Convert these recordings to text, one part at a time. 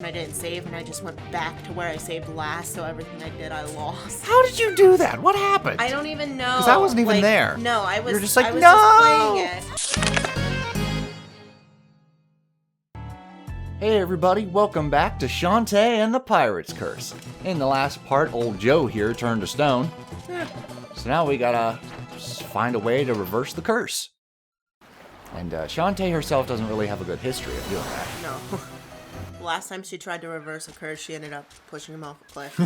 I didn't save, and I just went back to where I saved last, so everything I did, I lost. How did you do that? What happened? I don't even know. Because I wasn't even there. No, I was. You're just like, I was no! just playing it. Hey everybody, welcome back to Shantae and the Pirate's Curse. In the last part, old Joe here turned to stone. So now we gotta find a way to reverse the curse. And Shantae herself doesn't really have a good history of doing that. No. Last time she tried to reverse a curse, she ended up pushing him off a cliff.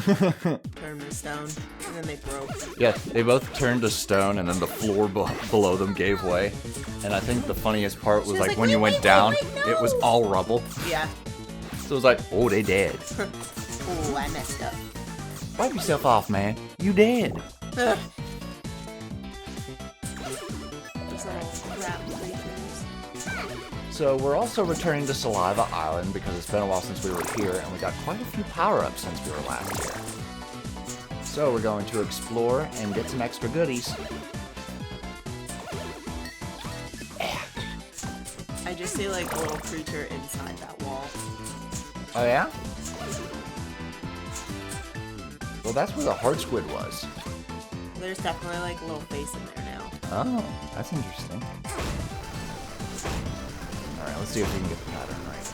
Turned him to stone, and then they broke. Yeah, they both turned to stone, and then the floor below them gave way. And I think the funniest part was like when you went down, it was all rubble. Yeah. So it was like, oh, they dead. Oh, I messed up. Wipe yourself off, man. You dead. Ugh. Those little crap creatures. So we're also returning to Saliva Island because it's been a while since we were here, and we got quite a few power-ups since we were last here. So we're going to explore and get some extra goodies. I just see like a little creature inside that wall. Oh yeah? Well, that's where the hard squid was. There's definitely like a little face in there now. Oh, that's interesting. Alright, let's see if we can get the pattern right.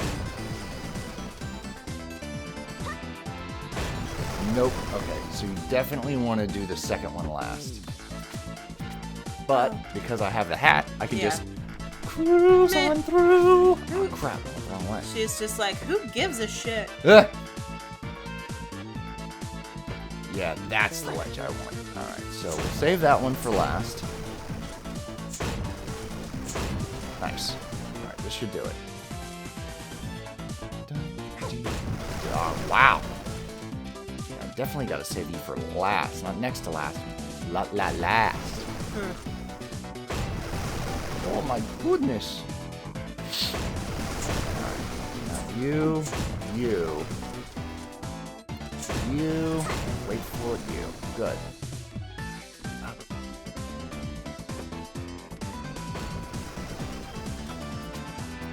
Nope. Okay, so you definitely want to do the second one last. But, because I have the hat, I can just cruise on through. Oh crap, I went the wrong way. She's just like, who gives a shit? Ugh. Yeah, that's the ledge I want. Alright, so we'll save that one for last. Nice. Alright, this should do it. Oh, wow. Yeah, I definitely gotta save you for last, not next to last. Last. Oh my goodness. Alright, now you. Wait for you. Good.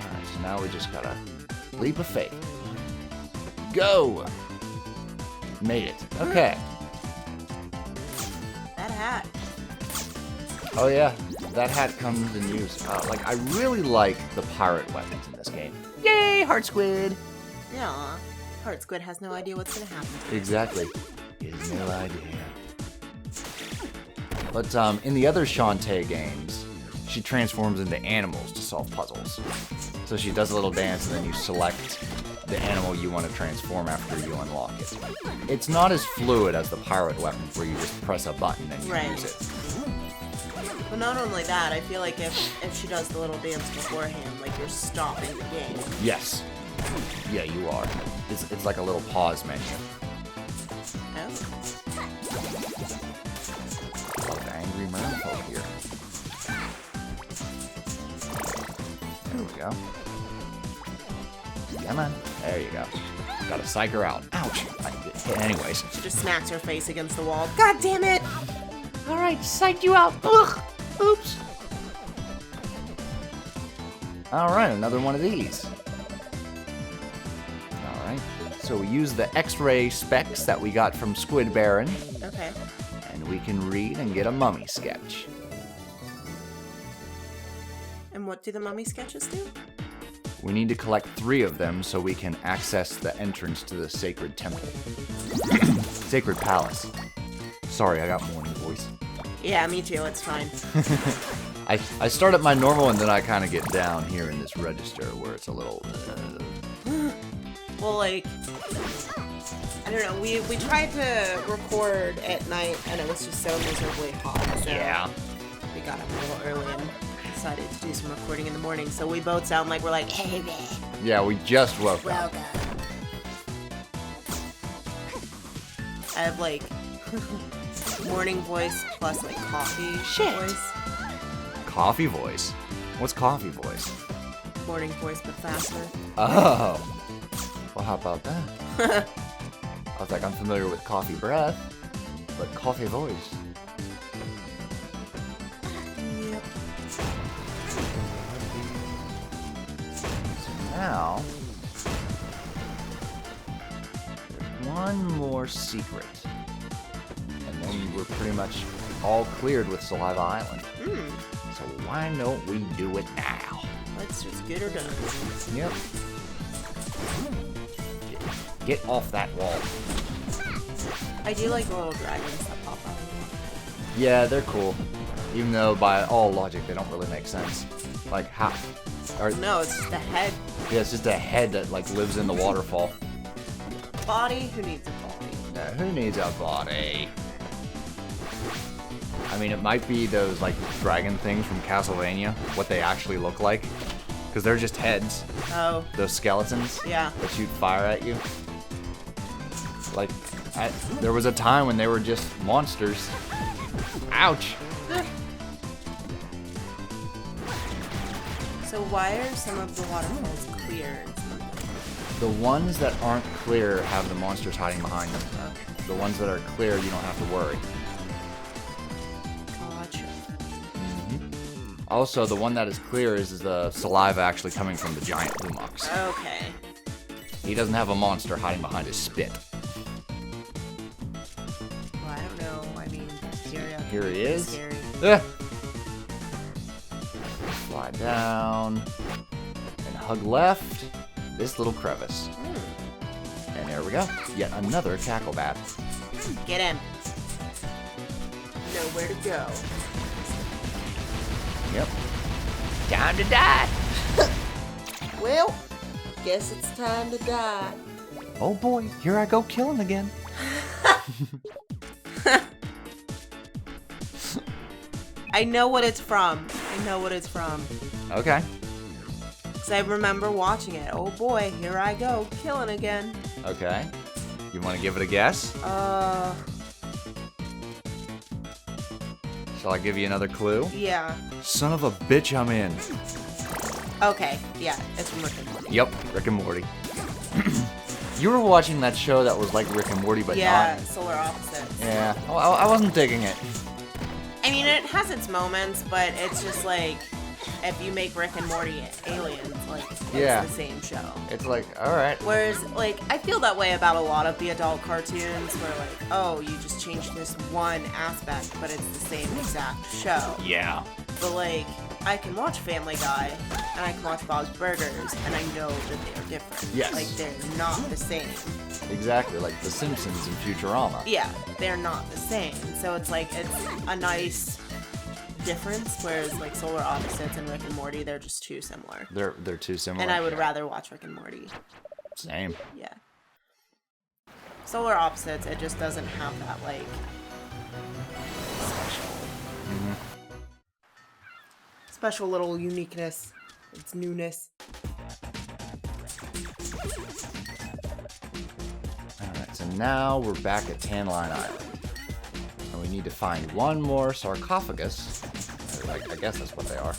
Alright, so now we just gotta leap of faith. Go! Made it. Okay. That hat. Oh yeah, that hat comes in use. Like, I really like the pirate weapons in this game. Yay, Heart Squid! Yeah. Heart Squid has no idea what's gonna happen. Exactly. He has no idea. But in the other Shantae games, she transforms into animals to solve puzzles. So she does a little dance and then you select the animal you want to transform after you unlock it. It's not as fluid as the pirate weapons where you just press a button and you use it. But not only that, I feel like if she does the little dance beforehand, like you're stopping the game. Yes. Yeah, you are. It's like a little pause menu. Oh. A lot of angry merfolk here. There we go. Come on. There you go. Gotta psych her out. Ouch. I get hit anyways. She just smacks her face against the wall. God damn it! Alright, psyched you out. Ugh. Oops. Alright, another one of these. Alright. So we use the X-ray specs that we got from Squid Baron. Okay. And we can read and get a mummy sketch. And what do the mummy sketches do? We need to collect 3 of them so we can access the entrance to the sacred temple. Sacred palace. Sorry, I got morning voice. Yeah, me too. It's fine. I start at my normal and then I kind of get down here in this register where it's a little... Well, like, I don't know. We tried to record at night and it was just so miserably hot. So Yeah. we got up a little early and decided to do some recording in the morning. So we both sound like we're like, hey, man. Yeah, we just woke up. Welcome. I have like morning voice plus like coffee voice. Coffee voice? What's coffee voice? Morning voice but faster. Oh. Well, how about that? I was like, I'm familiar with coffee breath, but coffee voice. Yep. So now, one more secret. And then we're pretty much all cleared with Saliva Island. So why don't we do it now? Let's just get her done. Yep. Get off that wall. I do like the little dragons that pop out. Yeah, they're cool. Even though by all logic they don't really make sense. Like how? No, it's just a head. Yeah, it's just a head that like lives in the waterfall. Body? Who needs a body? Who needs a body? I mean, it might be those like dragon things from Castlevania, what they actually look like, because they're just heads. Oh. Those skeletons. Yeah. That shoot fire at you. Like, there was a time when they were just monsters. Ouch. So why are some of the waterfalls clear and some of them? The ones that aren't clear have the monsters hiding behind them. Okay. The ones that are clear, you don't have to worry. Gotcha. Also, the one that is clear is the saliva actually coming from the giant Lumux. Okay. He doesn't have a monster hiding behind his spit. Well, I don't know. I mean, Here he is. Scary. Slide down. And hug left. This little crevice. And there we go. Yet another cackle bat. Get him. Nowhere to go. Yep. Time to die. Well, guess it's time to die. Oh boy, here I go killing again. I know what it's from. Okay. Because I remember watching it. Oh boy, here I go, killing again. Okay. You want to give it a guess? Shall I give you another clue? Yeah. Son of a bitch, I'm in. Okay, yeah, it's from Rick and Morty. Yep, Rick and Morty. You were watching that show that was like Rick and Morty, but yeah, not. Solar Opposites. Yeah, I wasn't digging it. I mean, it has its moments, but it's just like, if you make Rick and Morty aliens, like, it's the same show. It's like, alright. Whereas, like, I feel that way about a lot of the adult cartoons, where, like, oh, you just changed this one aspect, but it's the same exact show. Yeah. But, like, I can watch Family Guy, and I can watch Bob's Burgers, and I know that they are different. Yes. Like, they're not the same. Exactly, like The Simpsons and Futurama. Yeah, they're not the same. So it's like, it's a nice difference, whereas, like, Solar Opposites and Rick and Morty, they're just too similar. They're too similar. And I would rather watch Rick and Morty. Same. Yeah. Solar Opposites, it just doesn't have that, like, special little uniqueness. It's newness. Alright, so now we're back at Tan Line Island. And we need to find one more sarcophagus. Like, I guess that's what they are.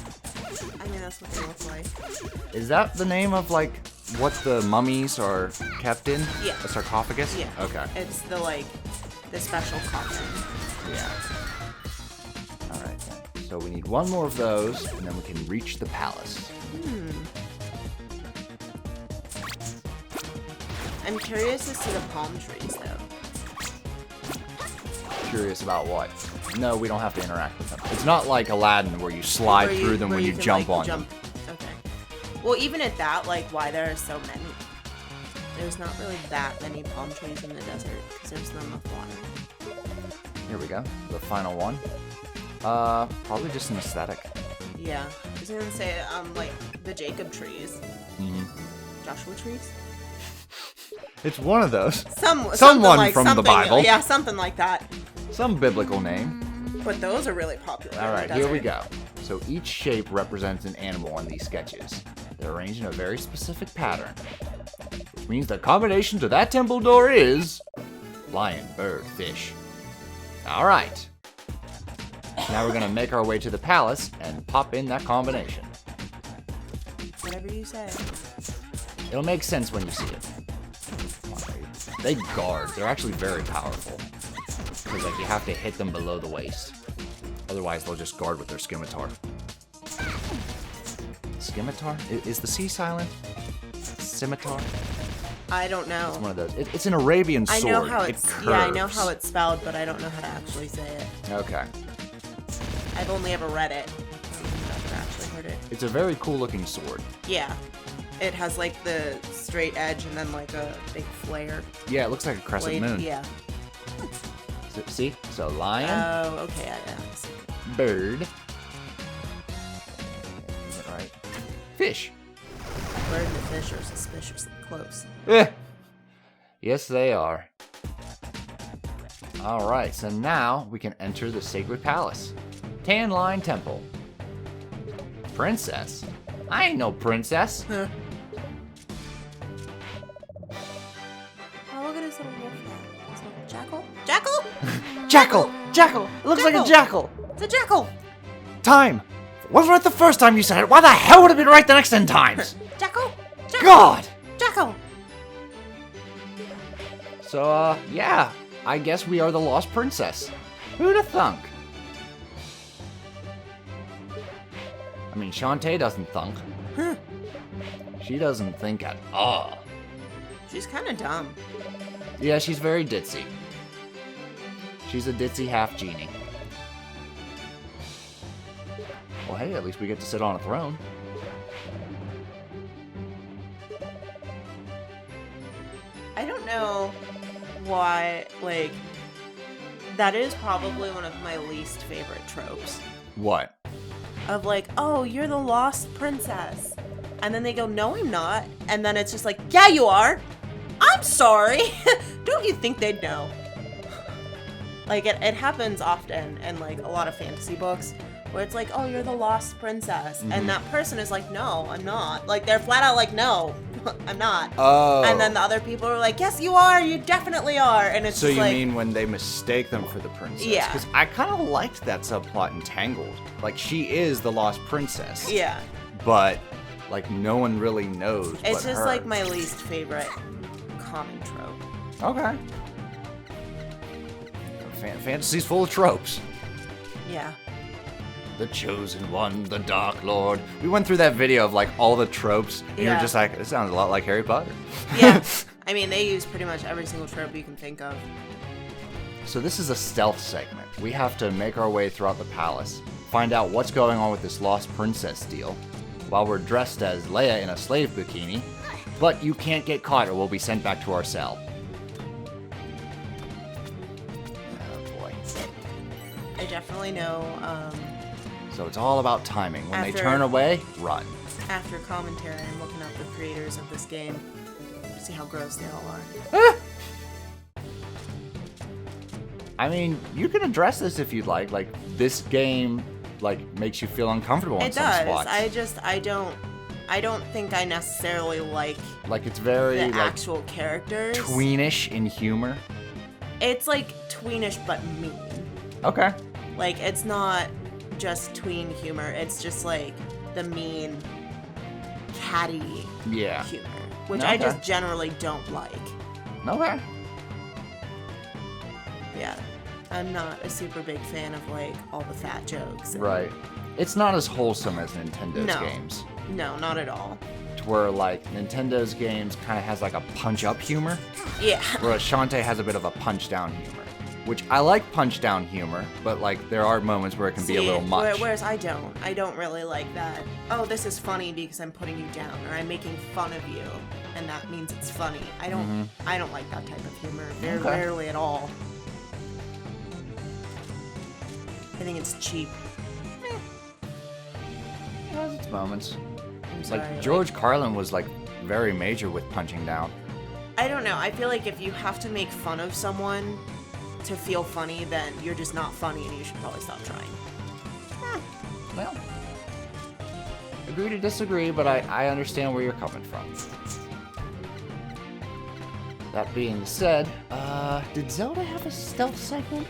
I mean, that's what they look like. Is that the name of, like, what the mummies are kept in? Yeah. A sarcophagus? Yeah. Okay. It's the, like, the special coffin. Yeah. Alright, then. So we need one more of those, and then we can reach the palace. I'm curious as to the palm trees, though. Curious about what? No, we don't have to interact with them. It's not like Aladdin where you slide through them when you can, jump like, on them. Okay. Well, even at that, like, why there are so many? There's not really that many palm trees in the desert, because there's not enough water. Here we go. The final one. Probably just an aesthetic. Yeah. I was gonna say, like, the Jacob trees. Joshua trees? It's one of those. Someone from the Bible. Yeah, something like that. Some biblical name. But those are really popular. Alright, here we go. So each shape represents an animal in these sketches. They're arranged in a very specific pattern. Which means the combination to that temple door is... lion, bird, fish. Alright. Now we're gonna make our way to the palace and pop in that combination. Whatever you say. It'll make sense when you see it. They guard. They're actually very powerful. Because, like, you have to hit them below the waist. Otherwise, they'll just guard with their scimitar. Scimitar? Is the C silent? Scimitar? I don't know. It's one of those. It's an Arabian sword. I know how it it's. curves. Yeah, I know how it's spelled, but I don't know how to actually say it. Okay. I've only ever read it. I've never actually heard it. It's a very cool looking sword. Yeah. It has like the straight edge and then like a big flare. Yeah, it looks like a crescent moon. Yeah. See? So lion. Oh, okay. Yeah. Bird. Right. Fish. Bird and the fish are suspiciously close. Yes, they are. All right, so now we can enter the sacred palace. Tan Line Temple. Princess? I ain't no princess. Huh. Oh, look at his little wolf cat. Jackal? Jackal? Jackal! Jackal! It looks like a jackal! It's a jackal! Time! If it wasn't right the first time you said it, why the hell would it be right the next 10 times? Jackal? Jackal? God! Jackal! So, yeah. I guess we are the lost princess. Who'da thunk? I mean, Shantae doesn't thunk. She doesn't think at all. She's kind of dumb. Yeah, she's very ditzy. She's a ditzy half genie. Well, hey, at least we get to sit on a throne. I don't know why, like, that is probably one of my least favorite tropes. What? Of like, oh, you're the lost princess. And then they go, no, I'm not. And then it's just like, yeah, you are. I'm sorry. Don't you think they'd know? Like, it happens often in, like, a lot of fantasy books where it's like, oh, you're the lost princess. Mm-hmm. And that person is like, no, I'm not. Like, they're flat out like, no, I'm not. Oh. And then the other people are like, yes, you are. You definitely are. And it's So just you like, mean when they mistake them for the princess? Yeah. Because I kind of liked that subplot in Tangled. Like, she is the lost princess. yeah. But, like, no one really knows It's but just her. like my least favorite common trope. Okay. Fantasy's full of tropes. Yeah. The Chosen One, the Dark Lord. We went through that video of, like, all the tropes, and you're Yeah. just like, it sounds a lot like Harry Potter. Yeah. I mean, they use pretty much every single trope you can think of. So this is a stealth segment. We have to make our way throughout the palace, find out what's going on with this lost princess deal, while we're dressed as Leia in a slave bikini, but you can't get caught or we'll be sent back to our cell. Oh boy. I definitely know, So it's all about timing. When they After- turn away, run. after commentary, I'm looking up the creators of this game to see how gross they all are. I mean, you can address this if you'd like. Like, this game, like, makes you feel uncomfortable in It some does. spots. I don't think I necessarily like Like, it's very, the like, actual characters. tweenish in humor. It's like tweenish but mean. Okay. Like, it's not just tween humor. It's just like the mean, catty Yeah. humor, which I Okay. just generally don't like. Okay. Yeah. I'm not a super big fan of like all the fat jokes. and- Right. It's not as wholesome as Nintendo's No. games. No, not at all. To where, like, Nintendo's games kind of has, like, a punch-up humor, Yeah. whereas Shantae has a bit of a punch-down humor. Which, I like punch-down humor, but, like, there are moments where it can be a little much. Whereas I don't really like that. Oh, this is funny because I'm putting you down, or I'm making fun of you, and that means it's funny. I don't like that type of humor. Very Okay. rarely at all. I think it's cheap. It has its moments. I'm Like, sorry, George Carlin was, like, very major with punching down. I don't know. I feel like if you have to make fun of someone to feel funny, then you're just not funny, and you should probably stop trying. Well, agree to disagree, but I understand where you're coming from. That being said, did Zelda have a stealth segment?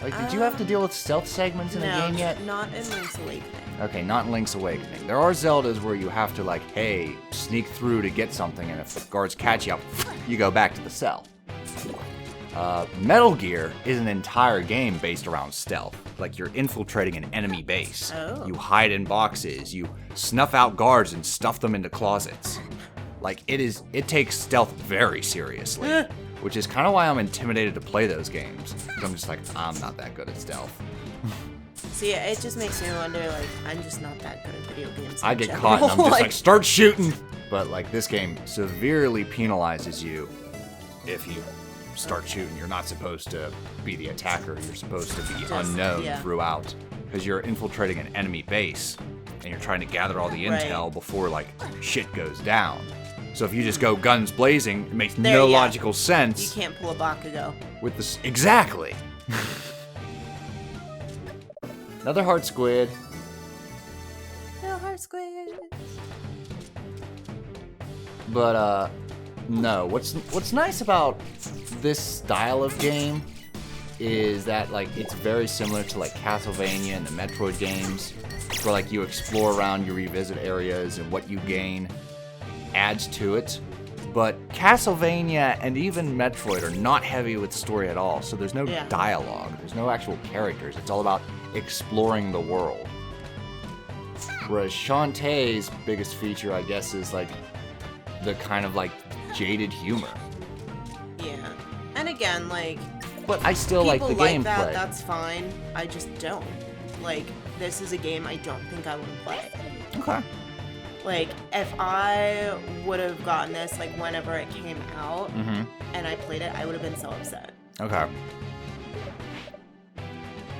Like, did you have to deal with stealth segments in a game yet? Not in Link's Awakening. Okay, not in Link's Awakening. There are Zeldas where you have to, like, hey, sneak through to get something, and if the guards catch you, you go back to the cell. Metal Gear is an entire game based around stealth. Like, you're infiltrating an enemy base. Oh. You hide in boxes. You snuff out guards and stuff them into closets. Like, it takes stealth very seriously. Which is kind of why I'm intimidated to play those games. 'Cause I'm just like, I'm not that good at stealth. See, it just makes me wonder, like, I'm just not that good at video games. I get caught and I'm just like, start shooting! But, like, this game severely penalizes you if you start shooting. You're not supposed to be the attacker. You're supposed to be unknown throughout. Because you're infiltrating an enemy base, and you're trying to gather all the intel before, like, shit goes down. So if you just go guns blazing, it makes no logical sense. You can't pull a Bakugo. With this, exactly. Another heart squid. No heart squid. But no. What's nice about this style of game is that, like, it's very similar to, like, Castlevania and the Metroid games, where, like, you explore around, you revisit areas, and what you gain adds to it. But Castlevania and even Metroid are not heavy with story at all, so there's no dialogue, there's no actual characters. It's all about exploring the world. Whereas Shantae's biggest feature, I guess, is, like, the kind of, like, jaded humor. Yeah. And again, like, but I still like the gameplay. That's fine. I just don't. Like, this is a game I don't think I would play. Okay. Like, if I would have gotten this, like, whenever it came out, and I played it, I would have been so upset. Okay.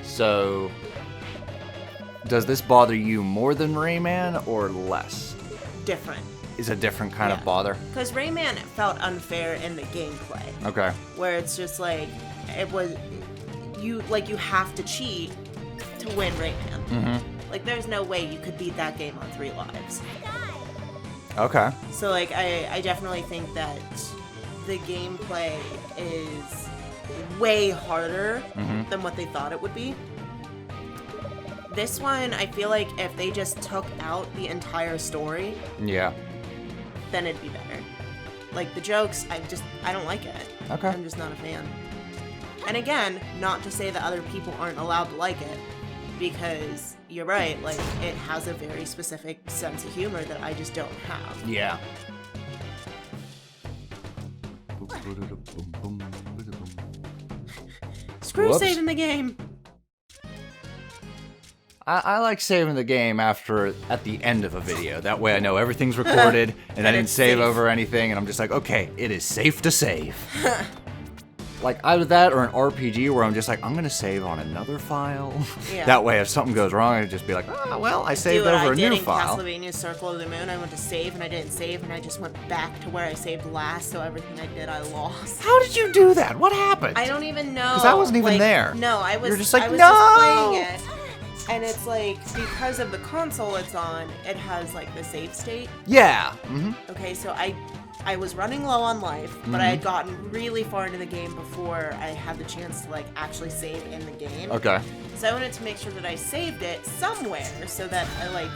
So, does this bother you more than Rayman or less? Different. Is a different kind of bother? Because Rayman felt unfair in the gameplay. Okay. Where it's just like, it was, you have to cheat to win Rayman. Like, there's no way you could beat that game on 3 lives. Okay. So, like, I definitely think that the gameplay is way harder than what they thought it would be. This one, I feel like if they just took out the entire story, then it'd be better. Like, the jokes, I don't like it. Okay. I'm just not a fan. And again, not to say that other people aren't allowed to like it, because you're right, like, it has a very specific sense of humor that I just don't have. Yeah. Screw saving the game! I like saving the game at the end of a video. That way I know everything's recorded and I didn't save over anything, and I'm just like, okay, it is safe to save. Like, either that or an RPG where I'm just like, I'm going to save on another file. Yeah. That way, if something goes wrong, I can just be like, oh, well, I saved over a new file. Castlevania Circle of the Moon, I went to save and I didn't save, and I just went back to where I saved last, so everything I did, I lost. How did you do that? What happened? I don't even know. Because I wasn't even there. No, I was, You're just like, I was no! just playing it. And it's like, because of the console it's on, it has, like, the save state. Yeah. Okay, so I was running low on life, but I had gotten really far into the game before I had the chance to, like, actually save in the game. Okay. So I wanted to make sure that I saved it somewhere so that I, like,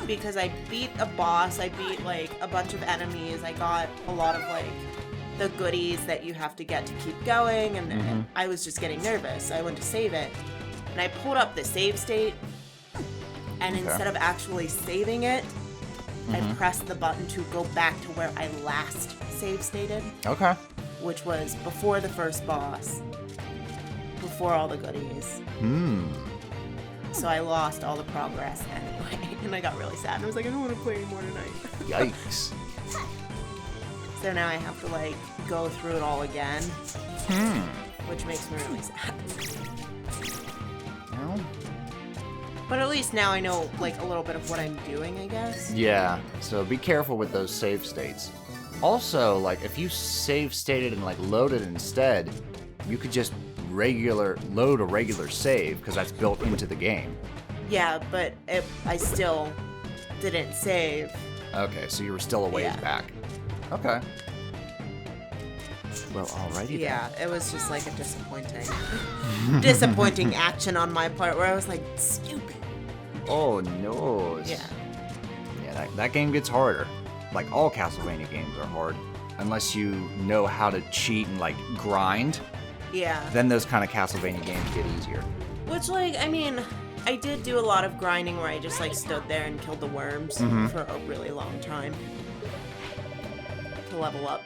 because I beat a boss, I beat, like, a bunch of enemies, I got a lot of, like, the goodies that you have to get to keep going, and I was just getting nervous. I went to save it, and I pulled up the save state, and instead of actually saving it, I pressed the button to go back to where I last save stated. Okay. Which was before the first boss, before all the goodies. So I lost all the progress anyway, and I got really sad. I was like, I don't want to play anymore tonight. Yikes. So now I have to, like, go through it all again, which makes me really sad. Well. But at least now I know, like, a little bit of what I'm doing, I guess. Yeah, so be careful with those save states. Also, like, if you save stated and, like, load it instead, you could just load a regular save, because that's built into the game. Yeah, but I still didn't save. Okay, so you were still a ways back. Okay. Well, alrighty then. Yeah, it was just, like, a disappointing action on my part, where I was like, stupid. Oh, no. Yeah. Yeah, that game gets harder. Like, all Castlevania games are hard. Unless you know how to cheat and, like, grind. Yeah. Then those kind of Castlevania games get easier. Which, like, I mean, I did do a lot of grinding where I just, like, stood there and killed the worms for a really long time. to level up.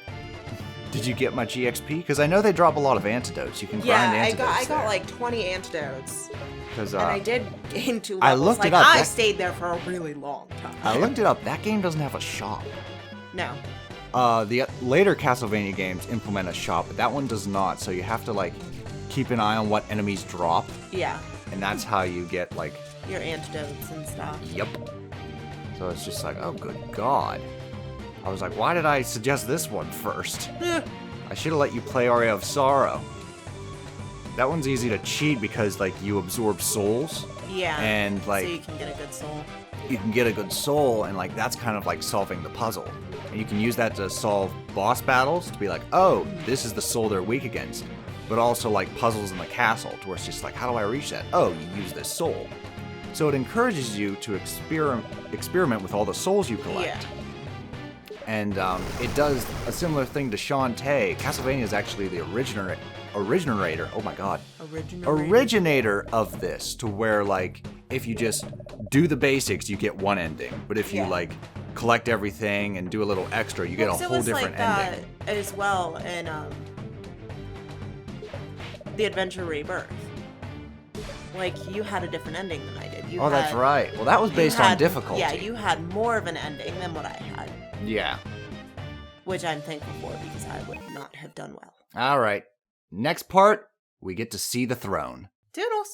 Did you get much EXP? Because I know they drop a lot of antidotes. You can grind antidotes. I got like 20 antidotes. And I did gain 2 levels. I looked it up. I stayed there for a really long time. I looked it up. That game doesn't have a shop. No. The later Castlevania games implement a shop, but that one does not. So you have to like keep an eye on what enemies drop. Yeah. And that's how you get like your antidotes and stuff. Yep. So it's just like, oh good God. I was like, why did I suggest this one first? I should have let you play Aria of Sorrow. That one's easy to cheat because like you absorb souls. Yeah. And like so you can get a good soul. You can get a good soul, and like that's kind of like solving the puzzle. And you can use that to solve boss battles to be like, oh, this is the soul they're weak against. But also like puzzles in the castle, to where it's just like, how do I reach that? Oh, you use this soul. So it encourages you to experiment with all the souls you collect. Yeah. And it does a similar thing to Shantae. Castlevania is actually the originator. Oh my God. Originator of this, to where like if you just do the basics, you get one ending. But if you like collect everything and do a little extra, you get a whole different ending. As well in the Adventure Rebirth. Like you had a different ending than I did. That's right. Well, that was based on difficulty. Yeah, you had more of an ending than what I had. Yeah. Which I'm thankful for, because I would not have done well. All right. Next part, we get to see the throne. Toodles!